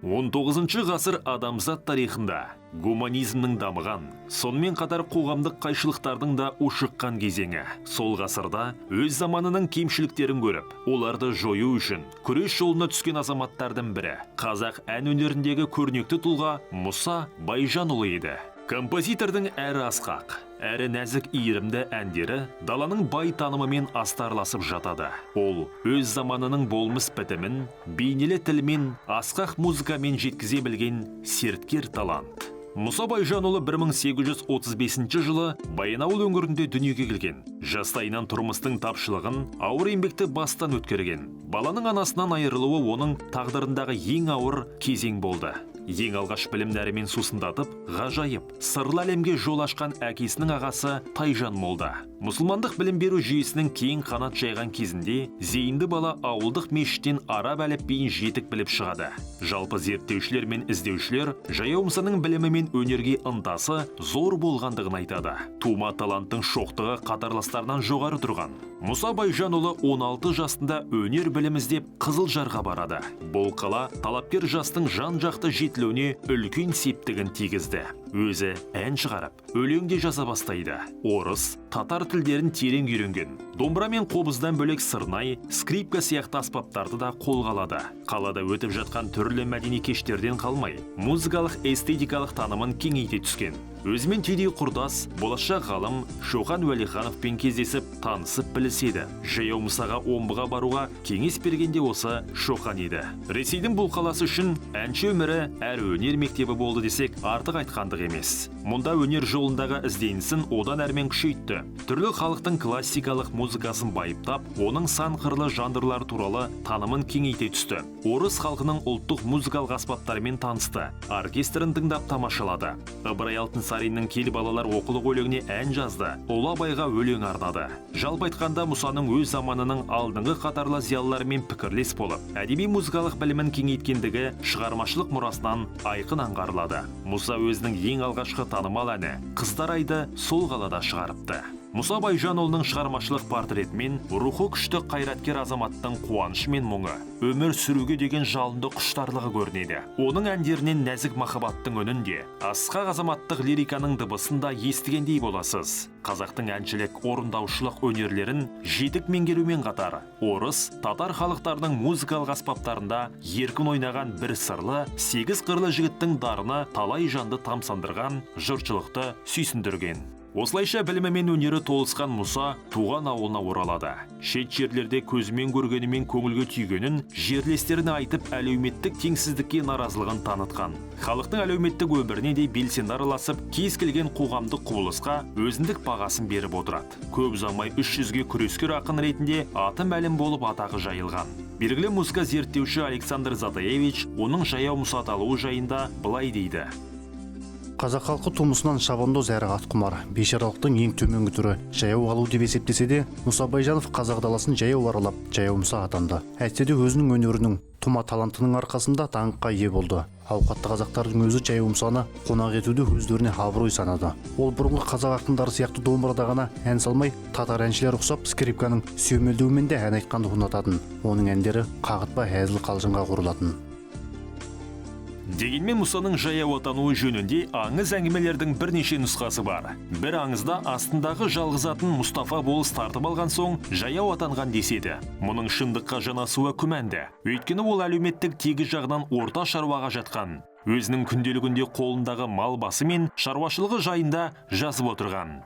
19 ғасыр адамзат тарихында гуманизмнің дамыған, сонымен қатар қоғамдық қайшылықтардың да ушыққан кезеңі. Сол ғасырда өз заманының кемшіліктерін көріп, оларды жою үшін күрес жолына түскен азаматтардың бірі қазақ ән өнеріндегі көрнекті тұлға Мұса Байжанұлы еді. Композитордың әрі асқақ, әрі нәзік иірімді әндері даланың бай танымымен астарласып жатады. Ол өз заманының болмыс бітімін бейнелі тілмен, асқақ музыкамен жеткізе білген серткер талант. Мұса Байжанұлы 1835 жылы Баянауыл өңірінде дүниеге келген. Жастайынан тұрмыстың тапшылығын, ауыр еңбекті бастан өткерген. Баланың анасынан айырылуы оның тағдырындағы ең ауыр кезең болды. Ең алғаш білімдерімен сусындатып, ғажайып, сырлы әлемге жол ашқан әкесінің ағасы Тайжан молда. Мұсылмандық білім беру жүйесінің кең қанат жайған кезінде зейінді бала ауылдық мешіттен араб әліпбиін жетік біліп шығады. Жалпы зерттеушілер мен іздеушілер Жаяу Мұсаның білімі мен өнерге ынтасы зор болғандығын айтады. Тума таланттың шоқтығы қатарластарынан жоғары тұрған. Мұса Байжанұлы 16 жасында өнер білім іздеп Қызылжарға барады. Бұл қала талапкер жастың жан-жақты жетілуіне үлкен септігін тигізді. Өзі ән шығарып, өлең де жаза бастайды. Орыс, татар тілдерін терең үйренген. Домбыра мен қобыздан бөлек сырнай, скрипка сияқты аспаптарды да қолға алады. Қалада өтіп жатқан түрлі мәдени кештерден қалмай, музыкалық эстетикалық танымын кеңейте түскен. Өзімен түйдей құрдас, болашақ ғалым Шоқан Уәлихановпен кездесіп, танысып біліседі. Жаяу Мұсаға омбыға баруға кеңес бергенде осы Шоқан еді. Ресейдің бұл қаласы үшін әнші өмірі әрі өнер мектебі болды десек, артық айтқандық емес. Мұнда өнер жолындағы ізденісін одан әрмен күшейтті. Түрлі халықтың классикалық музыкасын байыптап, оның сан қырлы жанрлар туралы танымын кеңейте түсті. Орыс халқының ұлттық музыкалық аспаптарымен танысты. Оркестрін тыңдап тамашалады. Ыбырай Алтынсариннің Кел балалар оқулық өлеңіне ән жазды. Ұлы Абайға өлең арнады. Жалпы айтқанда Мұсаның өз заманының алдыңғы қатарлы зиялыларымен пікірлес болып, әдеби музыкалық білімін кеңейткендігі шығармашылық мұрасынан айқын аңғарылады. Мұса өзінің ең алғашқы танымал әні Қыздар айды сол қалада шығарыпты. Мұса Байжанұлының шығармашылық портретімен рухы күшті қайраткер азаматтың қуанышы мен мұңы, өмір сүруге деген жалынды құштарлығы көрінеді. Оның әндерінен нәзік махаббаттың үнінде, асқақ азаматтық лириканың дыбысында естігендей боласыз. Қазақтың әншілік, орындаушылық өнерлерін жетік меңгерумен қатар, орыс, татар халықтарының музыкалық аспаптарында еркін ойнаған бір сырлы, 8 қырлы жігіттің дарыны талай жанды тамсандырған, жұртшылықты сүйсіндірген. Осылайша білімі мен өнері толысқан Мұса туған ауылына оралады. Шет жерлерде көзімен көргенімен көңілге түйгенін жерлестеріне айтып әлеуметтік теңсіздікке наразылығын танытқан. Халықтың әлеуметтік өміріне де белсенді араласып, кез келген қоғамдық құбылысқа өзіндік бағасын беріп отырады. Көп ұзамай 300-ге күрескер ақын ретінде аты мәлім болып атағы жайылған. Белгілі музыка зерттеуші Александр Затаевич оның Жаяу Мұса аталуы жайында былай дейді. Қазақ халқы тумысынан шабандоз әрі атқұмар. Бейшаралықтың ең төменгі түрі жаяу қалу деп есептесе де, Мұса Байжанов қазақ даласын жаяу аралап, Жаяу Мұса атанды. Әйтсе де өзінің өнерінің, тума талантының арқасында даңққа ие болды. Ауқатты қазақтардың өзі Жаяу Мұсаны қонақ етуді өздеріне абырой санады. Ол бұрынғы қазақ ақындары сияқты домбырада ғана ән салмай, татар әншілер ұқсап скрипканың сүйемелдеуімен де ән айтқанды ұнататын. Оның әндері қағытпа әзіл қалжыңға құрылатын. Дегенмен Мұсаның жаяу атануы жөнінде аңыз әңгімелердің бірнеше нұсқасы бар. Бір аңызда астындағы жалғыз атын Мұстафа болыс тартып алған соң жаяу атанған деседі. Мұның шындыққа жанасуы күмәнді. Өйткені ол әлеуметтік тегі жағынан орта шаруаға жатқан. Өзінің күнделігінде қолындағы мал басы мен шаруашылығы жайында жазып отырған.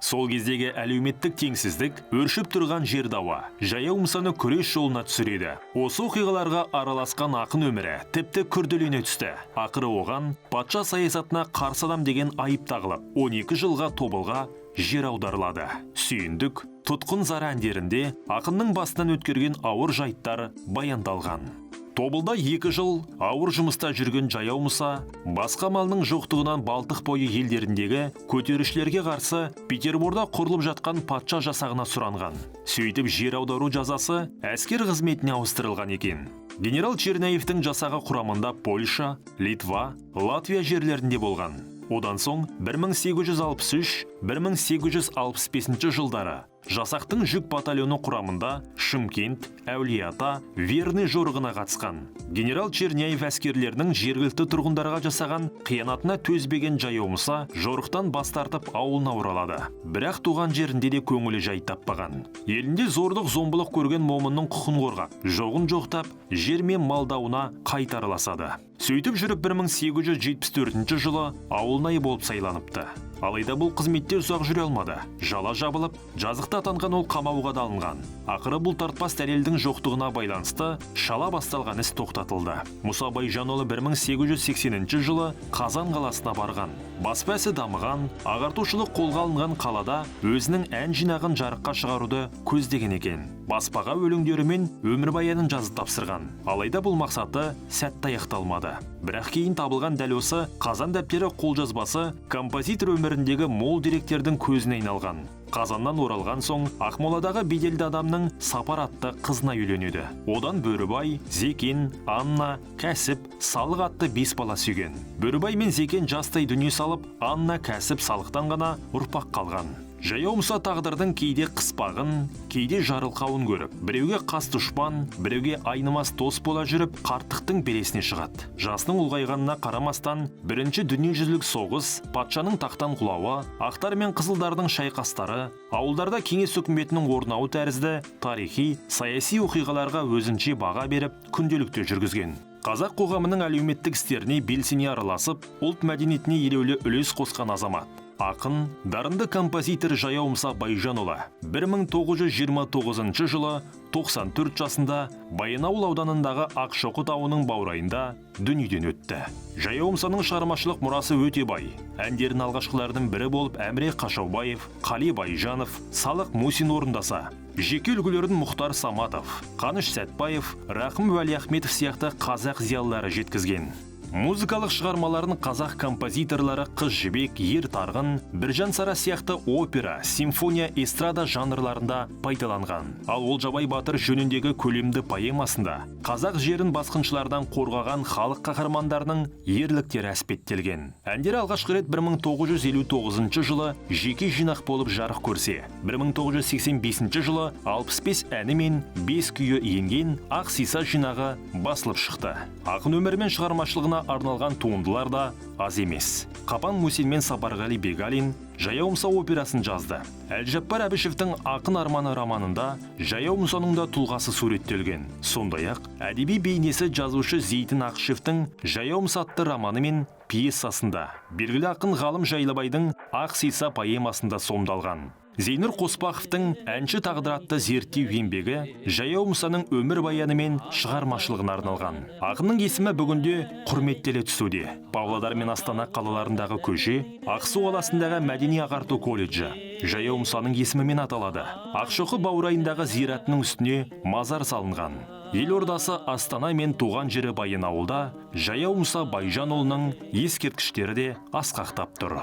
Сол кездегі әлеуметтік теңсіздік өршіп тұрған жер дауы Жаяу Мұсаны күрес жолына түсіреді. Осы оқиғаларға араласқан ақын өмірі тіпті күрделене түсті. Ақыры оған патша саясатына қарсы адам деген айып тағылып, 12 жылға тобылға жер аударылады. Сүйіндік, тұтқын зар әндерінде ақынның басынан өткерген ауыр жайттар баяндалған. Тобылда 2 жыл ауыр жұмыста жүрген Жаяу Мұса басқа малының жоқтығынан Балтық бойы елдеріндегі көтерілісшілерге қарсы Петерборда құрылып жатқан патша жасағына сұранған. Сөйтіп жер аудару жазасы әскер қызметіне ауыстырылған екен. Генерал Черняевтің жасағы құрамында Польша, Литва, Латвия жерлерінде болған. Одан соң 1863-1865 жылдары Жасақтың жүк батальоны құрамында Шымкент, Әулиеата, Верный жорығына қатысқан. Генерал Черняев әскерлерінің жергілікті тұрғындарға жасаған қиянатына төзбеген Жаяу Мұса жорықтан бас тартып ауылына оралады. Бірақ туған жерінде де көңілі жай таппаған. Елінде зорлық зомбылық көрген момынның құқын қорғап, жоғын жоқтап, жер мен мал дауына қайтарыласады. Сөйтіп жүріп 1874 жылы ауылнай болып сайланыпты. Алайда бұл қызметте ұзақ жүре алмады. Жала жабылып, жазықта атанған ол қамауға да алынған. Ақыры бұл тартпас дәлелдің жоқтығына байланысты шала басталған іс тоқтатылды. Мұса Байжанұлы 1880 жылы Қазан қаласына барған. Баспа ісі дамыған, ағартушылық қолға алынған қалада өзінің ән жинағын жарыққа шығаруды көздеген екен. Баспаға өлеңдері мен өмірбаянын жазып тапсырған. Алайда бұл мақсаты сәтті аяқталмады. Бірақ кейін табылған дәл осы Қазан дәптері қолжазбасы композитор өміріндегі мол деректердің көзіне айналған. Қазаннан оралған соң Ақмоладағы беделді адамның Сапар атты қызына үйленеді. Одан Бөрібай, Зекен, Анна, Кәсіп, Салық атты 5 бала сүйген. Бөрібай мен Зекен жастай дүние салып, Анна, Кәсіп, Салықтан ғана ұрпақ қалған. Жаяу Мұса тағдырдың кейде қыспағын, кейде жарылқауын көріп, біреуге қас дұшпан, біреуге айнымас дос бола жүріп, қарттықтың белесіне шығады. Жасының ұлғайғанына қарамастан, бірінші дүниежүзілік соғыс, патшаның тақтан құлауы, ақтар мен қызылдардың шайқастары, ауылдарда кеңес үкіметінің орнауы тәрізді тарихи, саяси оқиғаларға өзінше баға беріп, күнделікті жүргізген. Қазақ қоғамының әлеуметтік істеріне белсене араласып, ұлт мәдениетіне елеулі үлес қосқан азамат. Ақын, дарынды композитор Жаяу Мұса Байжанұлы 1929 жылы 94 жасында Баянауыл ауданындағы Ақшоқы тауының баурайында дүниеден өтті. Жаяу Мұсаның шығармашылық мұрасы өте бай. Әндерін алғашқылардың бірі болып Әміре Қашаубаев, Қали Байжанов, Салық Мусин орындаса, жеке үлгілерін Мұхтар Саматов, Қаныш Сәтбаев, Рақым Уәлиахметов сияқты қазақ зиялылары жеткізген. Музыкалық шығармаларын қазақ композиторлары Қыз жібек, Ер тарғын, Біржан Сара сияқты опера, симфония, эстрада жанрларында пайдаланған. Ал Олжабай Батыр жөніндегі көлемді поэмасында қазақ жерін басқыншылардан қорғаған халық қаһармандарының ерліктері әспеттелген. Әндері алғашқы рет 1959 жылы жеке жинақ болып жарық көрсе, 1985 жылы 65 әні мен 5 күйі енген Ақ сиса жинағы басылып шықты. Ақын өмірі мен шығармашылығына арналған туындылар да аз емес. Қапан Мусин мен Сапарғали Бегалин Жаяу Мұса операсын жазды. Әлжаппар Әбішевтің Ақын арманы романында Жаяу Мұсаның да тұлғасы суреттелген. Сондай-ақ әдеби бейнесі жазушы Зейтін Ақышевтің Жаяу Мұса атты романы мен пьесасында, белгілі ақын ғалым Жайлыбайдың Ақ сиса поэмасында сомдалған. Зейнұр Қоспақовтың әнші тағдыр атты зерттеу еңбегі Жаяу Мұсаның өмір баяны мен шығармашылығына арналған. Ақынның есімі бүгінде құрметтеле түсуде. Павлодар мен Астана қалаларындағы көше, Ақсу қаласындағы мәдени ағарту колледжі Жаяу Мұсаның есімімен аталады. Ақшоқы баурайындағы зиратының үстіне мазар салынған. Елордасы Астана мен туған жері Баянауылда Жаяу Мұса Байжанұлының ескерткіштері де асқақтап тұр.